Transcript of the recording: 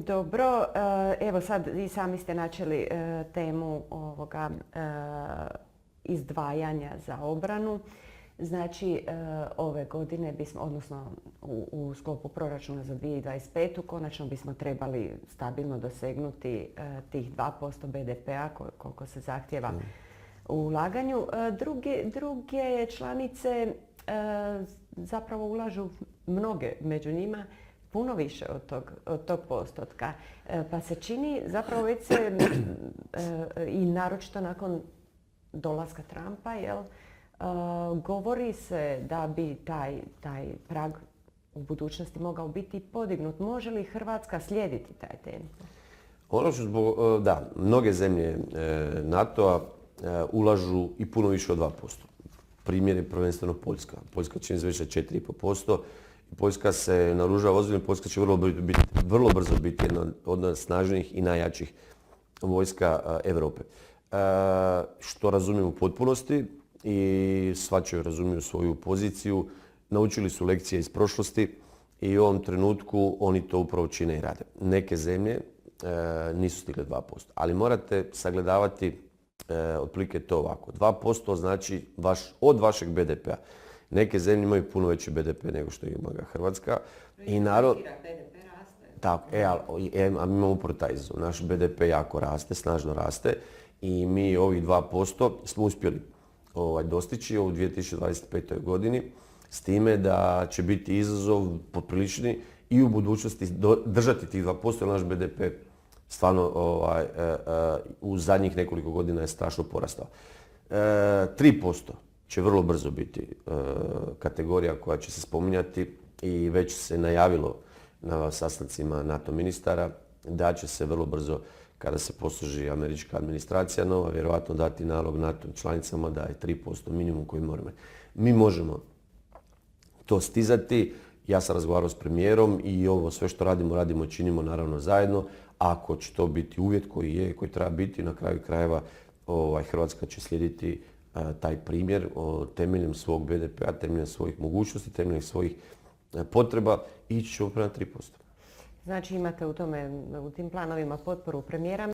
Dobro, evo sad i sami ste načeli temu ovoga izdvajanja za obranu. Znači, ove godine bismo, odnosno u sklopu proračuna za 2025. konačno bismo trebali stabilno dosegnuti tih 2% BDP-a koliko se zahtjeva u ulaganju. Druge članice zapravo ulažu, mnoge među njima, puno više od tog postotka. Pa se čini, zapravo već se, i naročito nakon dolaska Trumpa, govori se da bi taj prag u budućnosti mogao biti podignut. Može li Hrvatska slijediti taj tempo? Ono što da, mnoge zemlje NATO-a ulažu i puno više od 2%. Primjer je prvenstveno Poljska. Poljska čini već 4,5%. Poljska se naoružava ozbiljno, Poljska će vrlo brzo biti jedna od snažnijih i najjačih vojska Europe. Što razumijem u potpunosti i shvaćaju, razumiju svoju poziciju, naučili su lekcije iz prošlosti i u ovom trenutku oni to upravo čine i rade. Neke zemlje nisu stigle 2%, ali morate sagledavati otprilike to ovako. 2% znači od vašeg BDP-a. Neke zemlje imaju puno veći BDP nego što ima ga Hrvatska. I narod... BDP raste. Tako, a mi imamo upravo taj izazov. Naš BDP jako raste, snažno raste i mi ovih 2% smo uspjeli dostići u 2025. godini s time da će biti izazov poprilični i u budućnosti držati tih 2% jer naš BDP stvarno u zadnjih nekoliko godina je strašno porastao. 3% će vrlo brzo biti kategorija koja će se spominjati i već se najavilo na sastancima NATO ministara da će se vrlo brzo, kada se posluži američka administracija nova, vjerojatno dati nalog NATO članicama da je 3% minimum koji moramo. Mi možemo to stizati. Ja sam razgovarao s premijerom i ovo sve što radimo, činimo naravno zajedno. Ako će to biti uvjet koji treba biti, na kraju krajeva Hrvatska će slijediti taj primjer temeljem svog BDP-a, temeljem svojih mogućnosti, temeljem svojih potreba ići će upravo na 3%. Znači imate u tim planovima potporu premijera.